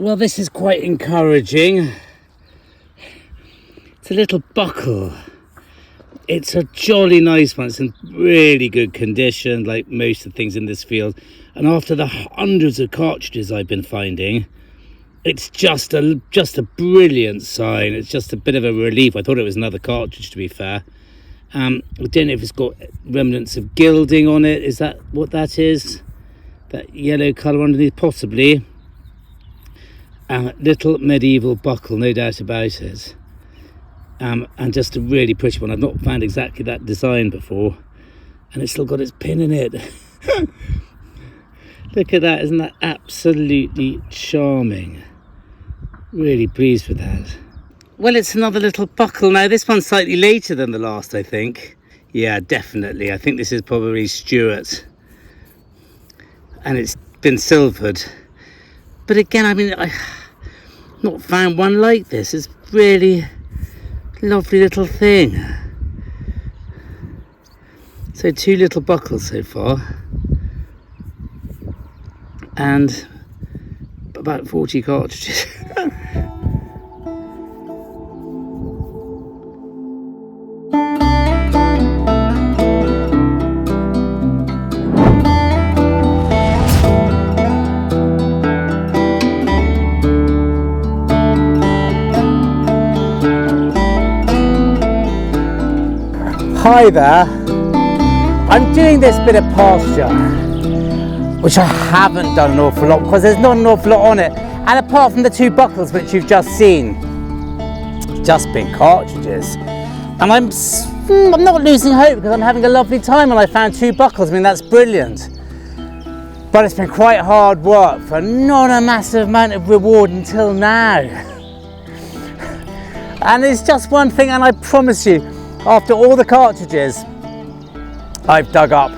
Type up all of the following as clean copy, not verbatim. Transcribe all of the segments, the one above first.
Well, this is quite encouraging. It's a little buckle. It's a jolly nice one. It's in really good condition, like most of the things in this field. And after the hundreds of cartridges I've been finding, it's just a brilliant sign. It's just a bit of a relief. I thought it was another cartridge, to be fair. I don't know if it's got remnants of gilding on it. Is that what that is? That yellow colour underneath? Possibly. Little medieval buckle, no doubt about it. And just a really pretty one. I've not found exactly that design before. And it's still got its pin in it. Look at that. Isn't that absolutely charming? Really pleased with that. Well, it's another little buckle now. This one's slightly later than the last, I think. Yeah, definitely. I think this is probably Stuart. And it's been silvered. But again, I mean, I've not found one like this. It's really lovely little thing. So 2 little buckles so far. And about 40 cartridges. Hi there, I'm doing this bit of pasture, which I haven't done an awful lot because there's not an awful lot on it, and apart from the 2 buckles which you've just seen, just been cartridges, and I'm not losing hope because I'm having a lovely time and I found 2 buckles. I mean, that's brilliant, but it's been quite hard work for not a massive amount of reward until now. And it's just one thing, and I promise you, after all the cartridges I've dug up,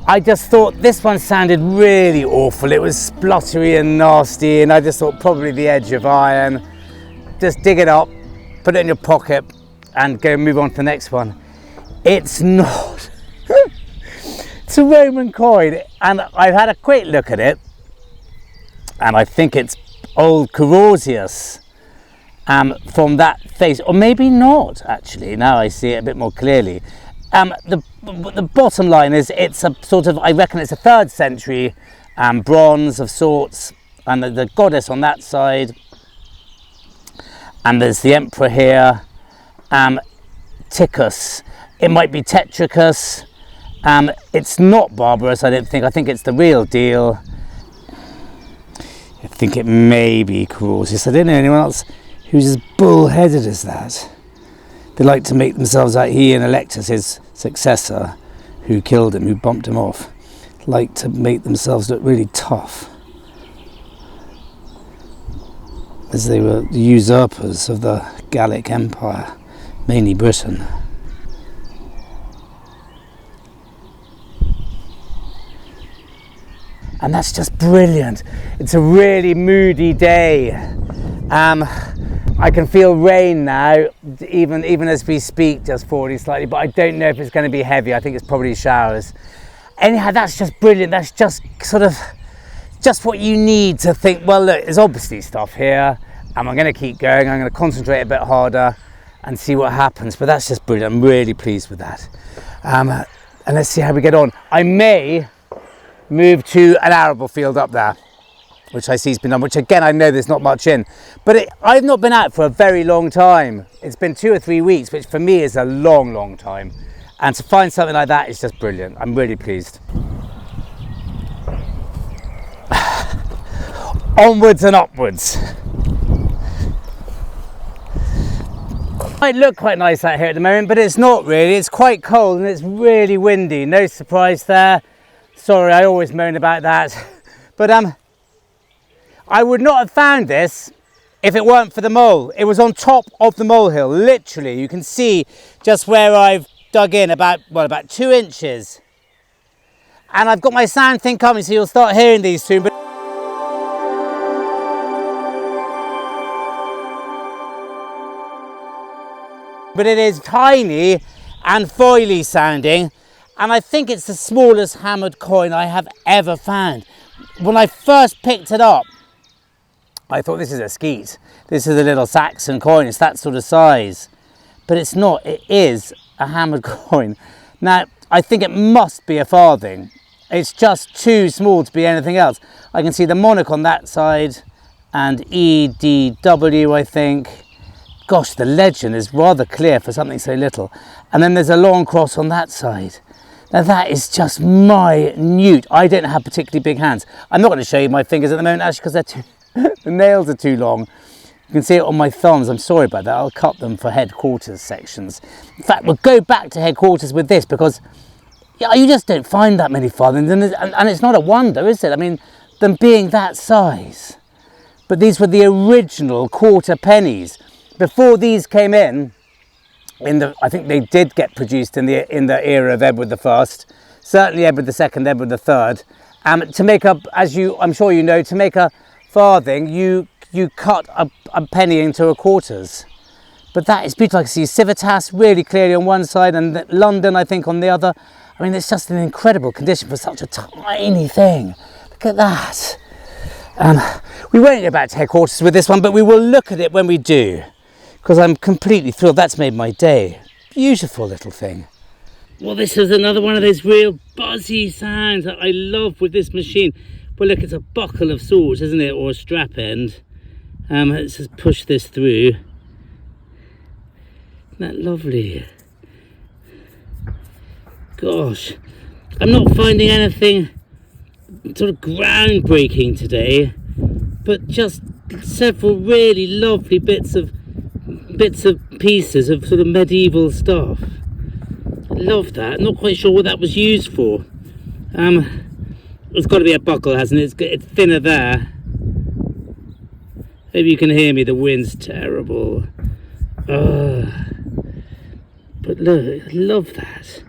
I just thought this one sounded really awful. It was spluttery and nasty, and I just thought probably the edge of iron. Just dig it up, put it in your pocket, and go move on to the next one. It's not. It's a Roman coin, and I've had a quick look at it, and I think it's old Carhahrt. From that face, or maybe not actually, now I see it a bit more clearly. The bottom line is it's a sort of, I reckon it's a 3rd century bronze of sorts, and the goddess on that side, and there's the emperor here, Ticus. It might be Tetricus. It's not barbarous, I don't think. I think it's the real deal. I think it may be Carhahrt. I don't know anyone else who's as bull-headed as that. They like to make themselves out, he and Electus, his successor, who killed him, who bumped him off, like to make themselves look really tough, as they were the usurpers of the Gallic Empire, mainly Britain. And that's just brilliant. It's a really moody day. I can feel rain now, even as we speak, just falling slightly, but I don't know if it's going to be heavy. I think it's probably showers. Anyhow, that's just brilliant. That's just sort of just what you need to think, well, look, there's obviously stuff here, and I'm going to keep going. I'm going to concentrate a bit harder and see what happens, but that's just brilliant. I'm really pleased with that. And let's see how we get on. I may move to an arable field up there, which I see has been done, which again, I know there's not much in, but I've not been out for a very long time. It's been 2 or 3 weeks, which for me is a long time. And to find something like that is just brilliant. I'm really pleased. Onwards and upwards. Might look quite nice out here at the moment, but it's not really. It's quite cold and it's really windy. No surprise there. Sorry, I always moan about that. But I would not have found this if it weren't for the mole. It was on top of the molehill, literally. You can see just where I've dug in about 2 inches. And I've got my sound thing coming, so you'll start hearing these soon. But it is tiny and foily sounding, and I think it's the smallest hammered coin I have ever found. When I first picked it up, I thought this is a skeet. This is a little Saxon coin. It's that sort of size. But it's not. It is a hammered coin. Now, I think it must be a farthing. It's just too small to be anything else. I can see the monarch on that side and EDW, I think. Gosh, the legend is rather clear for something so little. And then there's a long cross on that side. Now that is just minute. I don't have particularly big hands. I'm not going to show you my fingers at the moment, actually, because they're too, the nails are too long. You can see it on my thumbs. I'm sorry about that. I'll cut them for headquarters sections. In fact, we'll go back to headquarters with this, because yeah, you just don't find that many farthings. And it's not a wonder, is it? I mean, them being that size. But these were the original quarter pennies. Before these came in I think they did get produced in the era of Edward I, certainly Edward II, Edward III. To make up, as I'm sure you know, to make a farthing, you cut a penny into a quarters. But that is beautiful. I can see Civitas really clearly on one side and London, I think, on the other. I mean, it's just an incredible condition for such a tiny thing. Look at that. We won't go back to headquarters with this one, but we will look at it when we do, because I'm completely thrilled. That's made my day. Beautiful little thing. Well, this is another one of those real buzzy sounds that I love with this machine. Well, look, it's a buckle of sorts, isn't it? Or a strap end. Let's just push this through. Isn't that lovely? Gosh, I'm not finding anything sort of groundbreaking today, but just several really lovely bits of pieces of sort of medieval stuff. I love that. Not quite sure what that was used for. It's got to be a buckle, hasn't it? It's thinner there. Maybe you can hear me. The wind's terrible. But look, I love that.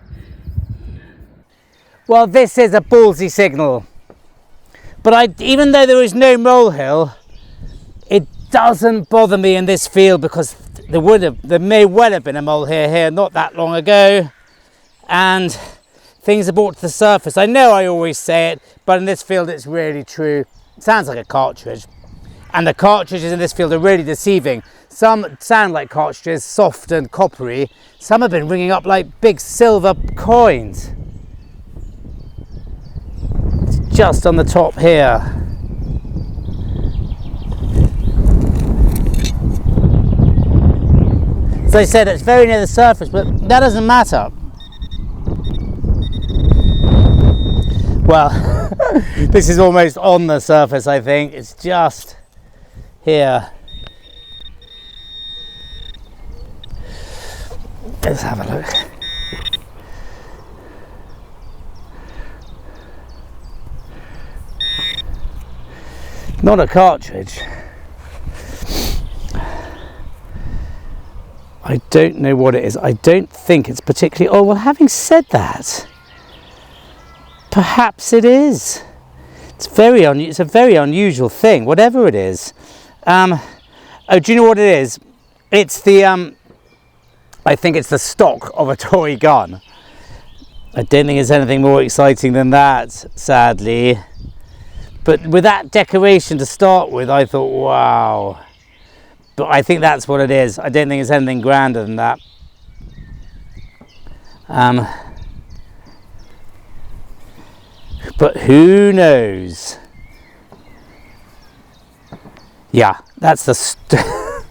Well, this is a ballsy signal. But even though there is no molehill, it doesn't bother me in this field, because there may well have been a molehill here not that long ago, and things are brought to the surface. I know I always say it, but in this field it's really true. It sounds like a cartridge, and the cartridges in this field are really deceiving. Some sound like cartridges, soft and coppery. Some have been ringing up like big silver coins. It's just on the top here. As I said, it's very near the surface, but that doesn't matter. Well, this is almost on the surface, I think. It's just here. Let's have a look. Not a cartridge. I don't know what it is. I don't think it's particularly... Oh, well, having said that, perhaps it is. It's a very unusual thing, whatever it is. Oh, do you know what it is? It's the... I think it's the stock of a toy gun. I don't think it's anything more exciting than that, sadly. But with that decoration to start with, I thought, wow. But I think that's what it is. I don't think it's anything grander than that. But who knows? Yeah, that's the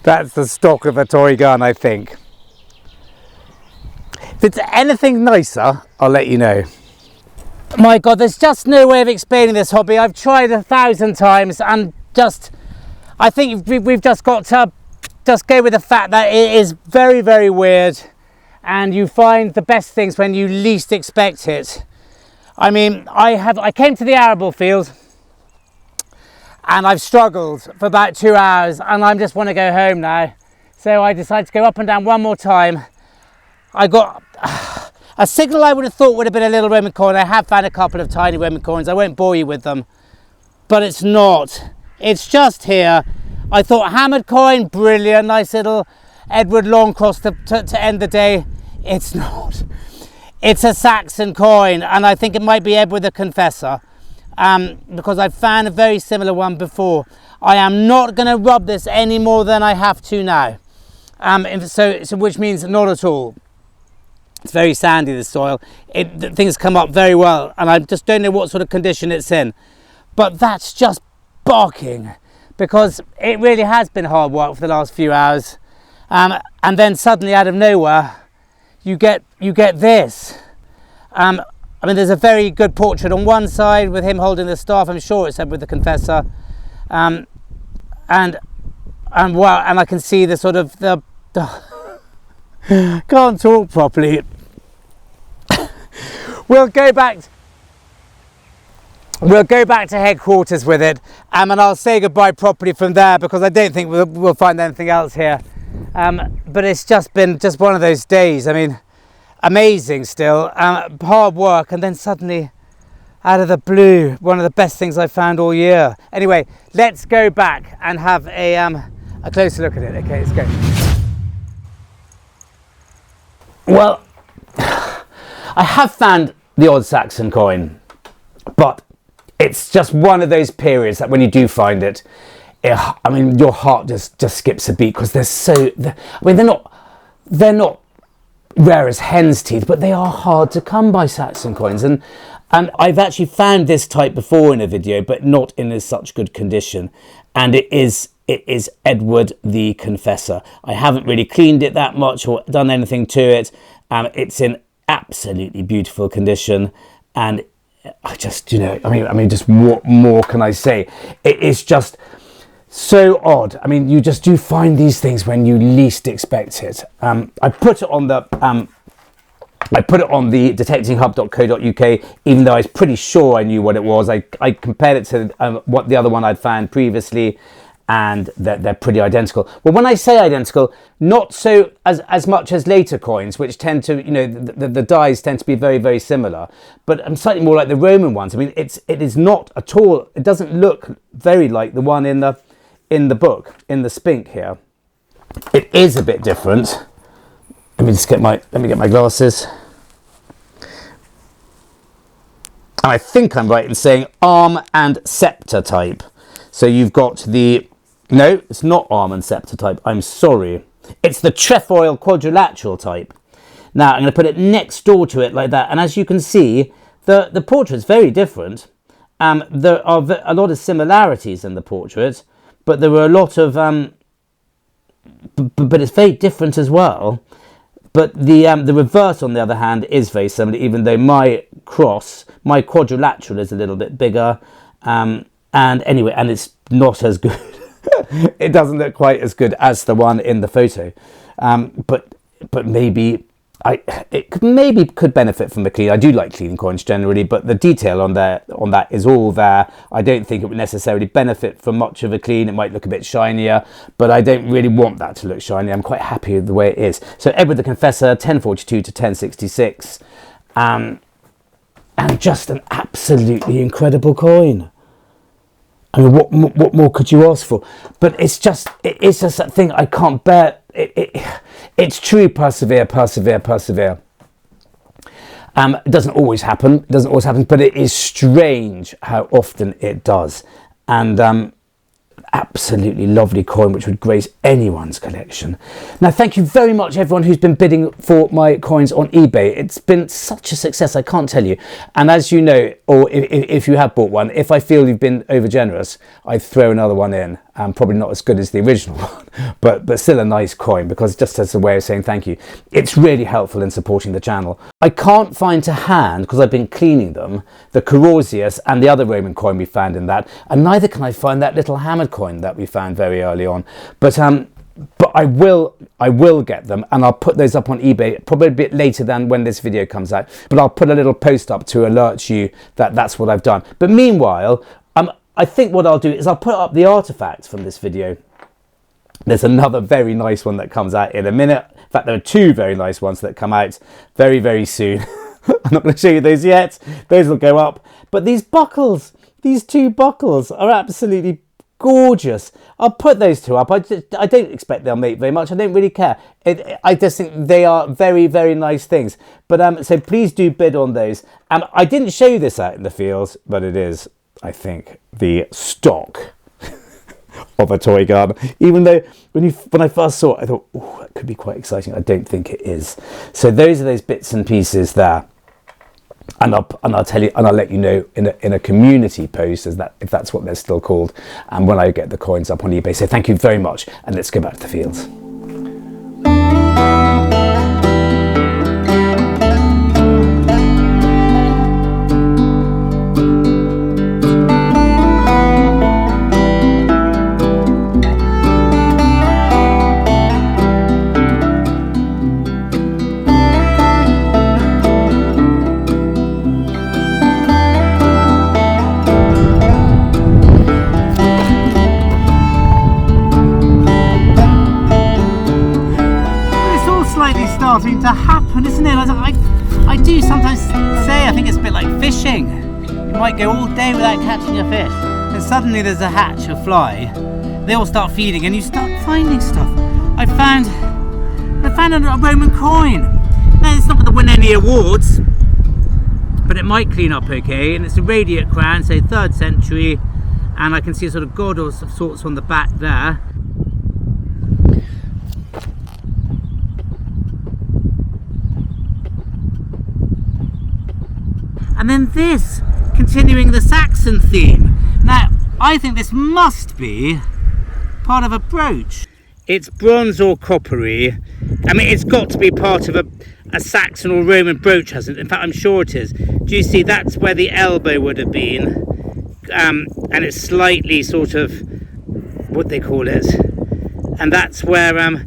that's the stock of a toy gun, I think. If it's anything nicer, I'll let you know. My God, there's just no way of explaining this hobby. I've tried 1,000 times, and I think we've just got to just go with the fact that it is very, very weird, and you find the best things when you least expect it. I mean, I came to the arable field and I've struggled for about 2 hours, and I just want to go home now. So I decided to go up and down one more time. I got a signal I would have thought would have been a little Roman coin. I have found a couple of tiny Roman coins. I won't bore you with them, but it's not. It's just here. I thought hammered coin, brilliant, nice little Edward long cross to end the day. It's not. It's a Saxon coin, and I think it might be Edward the Confessor. because I found a very similar one before. I am not going to rub this any more than I have to now, so which means not at all. It's very sandy, this soil. Things come up very well, and I just don't know what sort of condition it's in. But that's just barking, because it really has been hard work for the last few hours. And then suddenly, out of nowhere, you get this. I mean, there's a very good portrait on one side with him holding the staff. I'm sure it's Edward the Confessor. And I can see the sort of the can't talk properly. We'll go back to headquarters with it, and I'll say goodbye properly from there, because I don't think we'll find anything else here. But it's just been one of those days. I mean, amazing still, hard work, and then suddenly, out of the blue, one of the best things I found all year. Anyway, let's go back and have a closer look at it. Okay, let's go. Well, I have found the odd Saxon coin, but it's just one of those periods that when you do find it, I mean, your heart just skips a beat, because they're not rare as hen's teeth, but they are hard to come by, Saxon coins. And I've actually found this type before in a video, but not in such good condition. And it is Edward the Confessor. I haven't really cleaned it that much or done anything to it. It's in absolutely beautiful condition, and I just, just what more can I say? It is just so odd. I mean, you just do find these things when you least expect it. I put it on the detectinghub.co.uk, even though I was pretty sure I knew what it was. I compared it to what the other one I'd found previously, and they're pretty identical. Well, when I say identical, not so as much as later coins, which tend to, the dies tend to be very, very similar, but I'm slightly more like the Roman ones. I mean, it is not at all, it doesn't look very like the one in the book, in the Spink here. It is a bit different. Let me get my glasses. And I think I'm right in saying arm and scepter type. So you've got no, it's not arm and scepter type, I'm sorry. It's the trefoil quadrilateral type. Now, I'm going to put it next door to it like that. And as you can see, the portrait's very different. There are a lot of similarities in the portrait, but there were a lot of... but it's very different as well. But the reverse, on the other hand, is very similar, even though my quadrilateral is a little bit bigger. And anyway, and it's not as good. It doesn't look quite as good as the one in the photo. But maybe it could benefit from a clean. I do like cleaning coins generally, but the detail on that is all there. I don't think it would necessarily benefit from much of a clean. It might look a bit shinier, but I don't really want that to look shiny. I'm quite happy with the way it is. So Edward the Confessor, 1042 to 1066, and just an absolutely incredible coin. I mean, what more could you ask for? But it's just that thing I can't bear. It's true, persevere. It doesn't always happen. But it is strange how often it does. And absolutely lovely coin, which would grace anyone's collection. Now, thank you very much, everyone who's been bidding for my coins on eBay. It's been such a success, I can't tell you. And as you know, or if you have bought one, if I feel you've been over generous, I'd throw another one in. Probably not as good as the original one, but still a nice coin, because just as a way of saying thank you. It's really helpful in supporting the channel. I can't find to hand, because I've been cleaning them, the CARHARRT and the other Roman coin we found in that, and neither can I find that little hammered coin that we found very early on. But I will get them, and I'll put those up on eBay probably a bit later than when this video comes out. But I'll put a little post up to alert you that that's what I've done. But meanwhile, I think what I'll do is I'll put up the artifacts from this video. There's another very nice one that comes out in a minute. In fact, there are two very nice ones that come out very, very soon. I'm not going to show you those yet. Those will go up. But these buckles, these two buckles are absolutely gorgeous. I'll put those two up. I don't expect they'll make very much. I don't really care. I just think they are very, very nice things. But so please do bid on those. I didn't show you this out in the field, but it is I think, the stock of a toy gun. Even though when I first saw it, I thought, oh, that could be quite exciting. I don't think it is. So those are those bits and pieces there. And I'll tell you, and I'll let you know in a community post, if that's what they're still called, and when I get the coins up on eBay. So thank you very much, and let's go back to the fields. Starting to happen, isn't it? I do sometimes say I think it's a bit like fishing. You might go all day without catching a fish, and suddenly there's a hatch of fly. They all start feeding, and you start finding stuff. I found a Roman coin. Now it's not going to win any awards, but it might clean up okay. And it's a radiate crown, say 3rd century, and I can see a sort of god of sorts on the back there. And then this, continuing the Saxon theme. Now, I think this must be part of a brooch. It's bronze or coppery. I mean, it's got to be part of a Saxon or Roman brooch, hasn't it? In fact, I'm sure it is. Do you see, that's where the elbow would have been. And it's slightly sort of, what they call it. And that's where the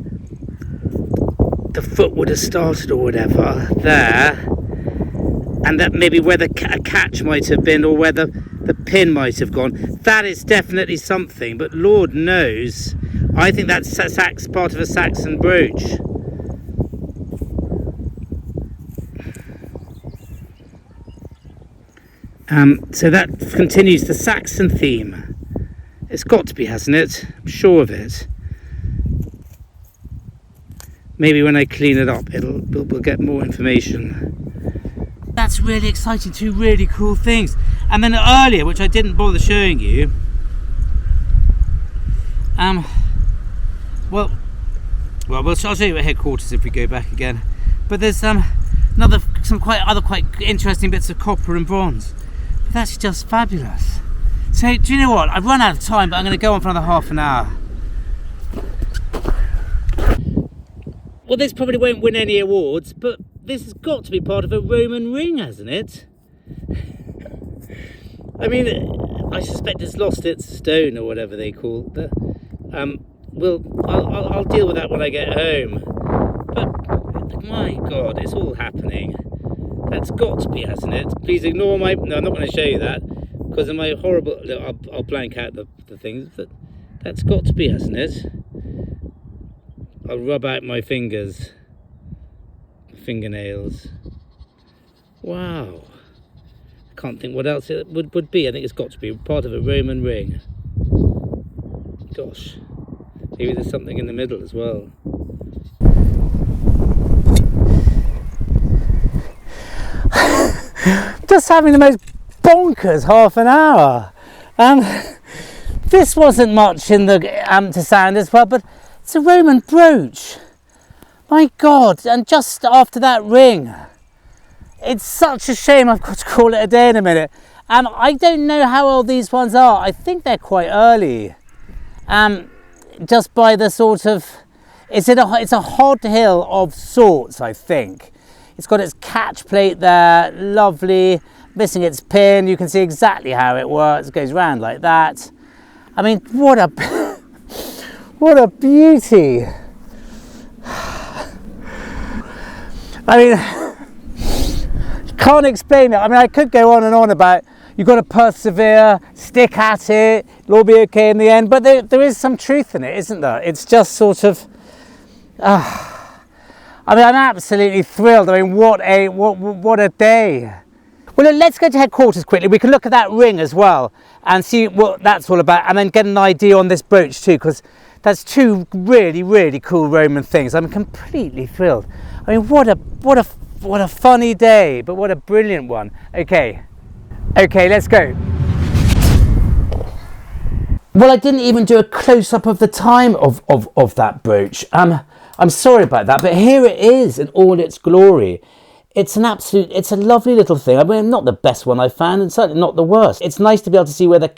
foot would have started or whatever, there. And that maybe where a catch might have been, or where the pin might have gone. That is definitely something, but Lord knows, I think that's part of a Saxon brooch. So that continues the Saxon theme. It's got to be, hasn't it? I'm sure of it. Maybe when I clean it up, we'll get more information. That's really exciting, 2 really cool things. And then earlier, which I didn't bother showing you, well, I'll show you at headquarters if we go back again. But there's some quite interesting bits of copper and bronze. But that's just fabulous. So do you know what? I've run out of time, but I'm going to go on for another half an hour. Well, this probably won't win any awards, but this has got to be part of a Roman ring, hasn't it? I mean, I suspect it's lost its stone or whatever they call it. I'll deal with that when I get home. But my God, it's all happening. That's got to be, hasn't it? Please ignore my. No, I'm not going to show you that because of my horrible. I'll blank out the things. But that's got to be, hasn't it? I'll rub out my fingers. Fingernails. Wow. I can't think what else it would be. I think it's got to be part of a Roman ring. Gosh. Maybe there's something in the middle as well. Just having the most bonkers half an hour. This wasn't much in the to sound as well, but it's a Roman brooch. My God, and just after that ring. It's such a shame I've got to call it a day in a minute. I don't know how old these ones are. I think they're quite early. Just by the sort of, it's a hod hill of sorts, I think. It's got its catch plate there, lovely, missing its pin. You can see exactly how it works. It goes round like that. I mean, what a beauty. I mean, can't explain it. I mean, I could go on and on about you've got to persevere, stick at it, it'll all be okay in the end. But there is some truth in it, isn't there? It's just sort of. I mean, I'm absolutely thrilled. I mean, what a day. Well, let's go to headquarters quickly. We can look at that ring as well and see what that's all about, and then get an idea on this brooch too, because that's 2 really, really cool Roman things. I'm completely thrilled. I mean, what a funny day, but what a brilliant one. Okay, let's go. Well, I didn't even do a close-up of the time of that brooch. I'm sorry about that, but here it is in all its glory. It's a lovely little thing. I mean, not the best one I've found, and certainly not the worst. It's nice to be able to see where the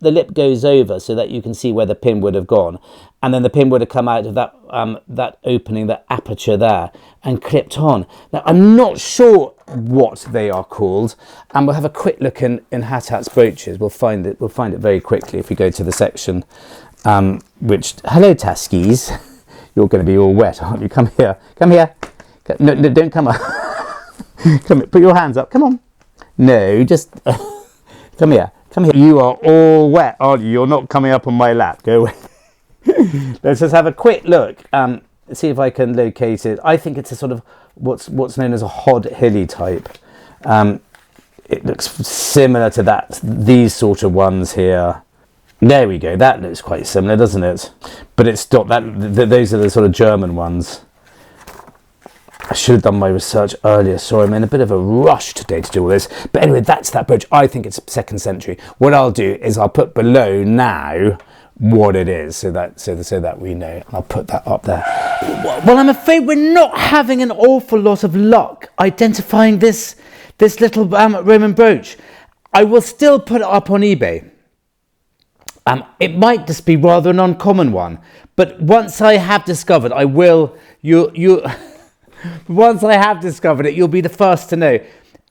lip goes over, so that you can see where the pin would have gone. And then the pin would have come out of that opening, that aperture there, and clipped on. Now, I'm not sure what they are called, and we'll have a quick look in Hathat's brooches. We'll find it very quickly if we go to the section, which, hello Taskies, you're going to be all wet, aren't you? Come here. No, don't come up. Come here, put your hands up, come on. No, just, come here. You are all wet, aren't you? You're not coming up on my lap, go away. Let's just have a quick look, see if I can locate it. I think it's a sort of what's known as a Hod Hilly type. It looks similar to these sort of ones here. There we go, that looks quite similar, doesn't it? But it's not those are the sort of German ones. I should have done my research earlier. Sorry, I'm in a bit of a rush today to do all this. But anyway, that's that brooch. I think it's 2nd century. What I'll do is I'll put below now what it is, so that we know. I'll put that up there. Well, I'm afraid we're not having an awful lot of luck identifying this little Roman brooch. I will still put it up on eBay. It might just be rather an uncommon one, but once I have discovered, I will. Once I have discovered it, you'll be the first to know.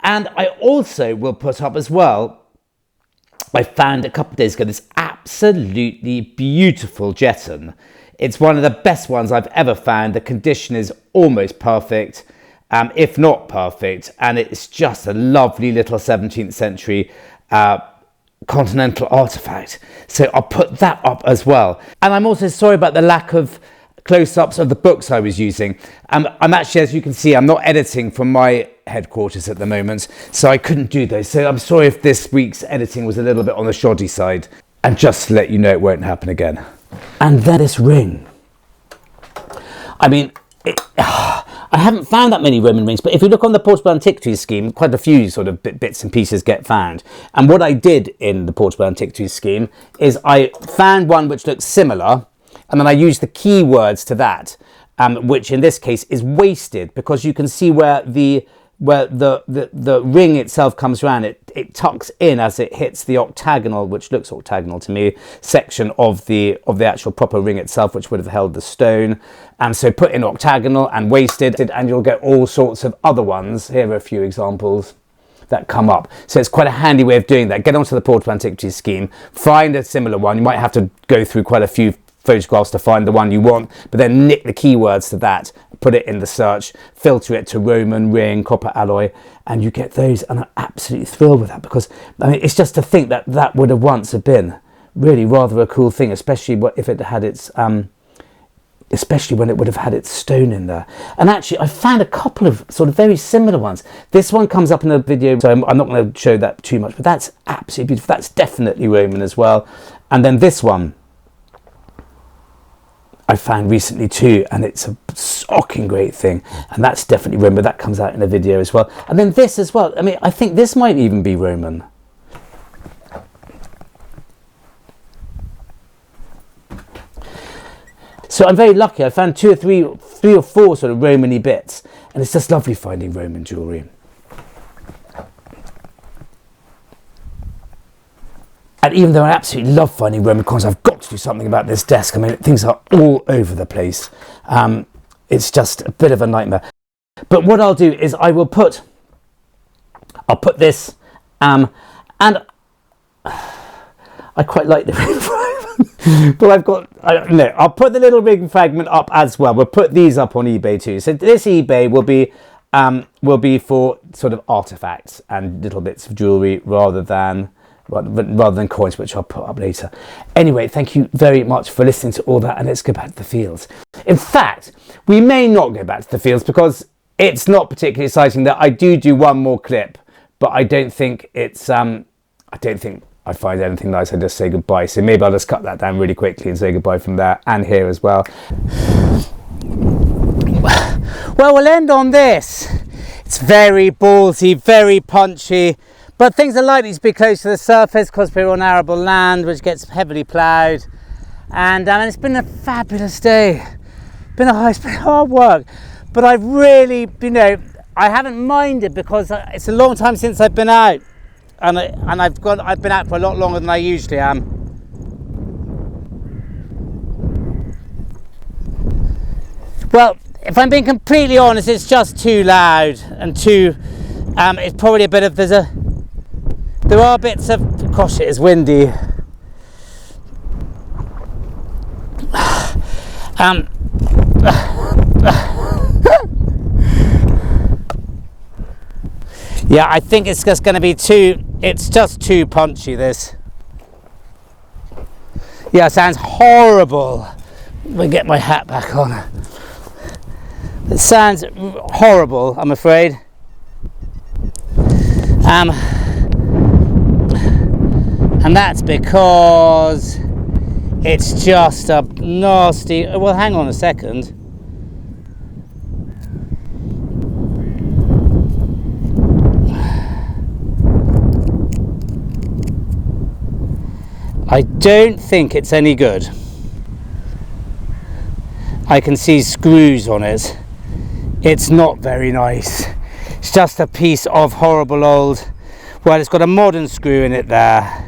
And I also will put up as well, I found a couple of days ago this absolutely beautiful jeton. It's one of the best ones I've ever found. The condition is almost perfect, if not perfect, and it's just a lovely little 17th century continental artifact. So I'll put that up as well. And I'm also sorry about the lack of close-ups of the books I was using. I'm actually, as you can see, I'm not editing from my headquarters at the moment, so I couldn't do those. So I'm sorry if this week's editing was a little bit on the shoddy side. And just to let you know, it won't happen again. And then this ring. I mean, I haven't found that many Roman rings, but if you look on the Portable Antiquities scheme, quite a few sort of bits and pieces get found. And what I did in the Portable Antiquities scheme is I found one which looks similar, and then I used the keywords to that, which in this case is wasted, because you can see where the ring itself comes around. It tucks in as it hits the octagonal, which looks octagonal to me, section of the actual proper ring itself, which would have held the stone. And so put in octagonal and wasted, and you'll get all sorts of other ones. Here are a few examples that come up. So it's quite a handy way of doing that. Get onto the Portable Antiquities scheme, find a similar one. You might have to go through quite a few photographs to find the one you want, but then nick the keywords to that, put it in the search, filter it to Roman ring, copper alloy, and you get those. And I'm absolutely thrilled with that, because I mean, it's just to think that that would have once have been really rather a cool thing, especially if it had its especially when it would have had its stone in there. And actually I found a couple of sort of very similar ones. This one comes up in a video, so I'm not going to show that too much, but that's absolutely beautiful. That's definitely Roman as well. And then this one I found recently too, and it's a shocking great thing, and that's definitely Roman. That comes out in a video as well. And then this as well. I mean, I think this might even be Roman. So I'm very lucky. I found three or four sort of Roman-y bits, and it's just lovely finding Roman jewellery. And even though I absolutely love finding Roman coins, I've got to do something about this desk. I mean, things are all over the place. It's just a bit of a nightmare. But what I'll do is I'll put this, and I quite like the ring fragment, but I'll put the little ring fragment up as well. We'll put these up on eBay too. So this eBay will be for sort of artifacts and little bits of jewellery rather than coins, which I'll put up later. Anyway, thank you very much for listening to all that, and let's go back to the fields. In fact, we may not go back to the fields because it's not particularly exciting. That I do one more clip, but I don't think it's I don't think I find anything nice. I just say goodbye. So maybe I'll just cut that down really quickly and say goodbye from there and here as well. Well, we'll end on this. It's very ballsy, very punchy, But things are likely to be close to the surface because we're on arable land, which gets heavily ploughed. And it's been a fabulous day. It's been hard work, but I've really, I haven't minded because it's a long time since I've been out, and I've been out for a lot longer than I usually am. Well, if I'm being completely honest, it's just too loud and too. It's probably a bit of there are bits of. Gosh, it is windy. Yeah, I think it's just going to be too. It's just too punchy. This. Yeah, it sounds horrible. Let me get my hat back on. It sounds horrible, I'm afraid. And that's because it's just a nasty. Well, hang on a second. I don't think it's any good. I can see screws on it. It's not very nice. It's just a piece of horrible old. Well, it's got a modern screw in it there.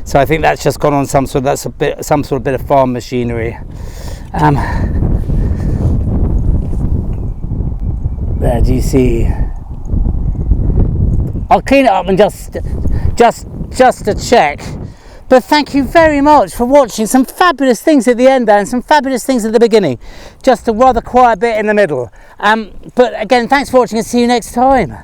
So I think that's just gone on some sort of bit of farm machinery. There, do you see? I'll clean it up and just to check. But thank you very much for watching. Some fabulous things at the end there and some fabulous things at the beginning. Just a rather quiet bit in the middle. But again, thanks for watching and see you next time.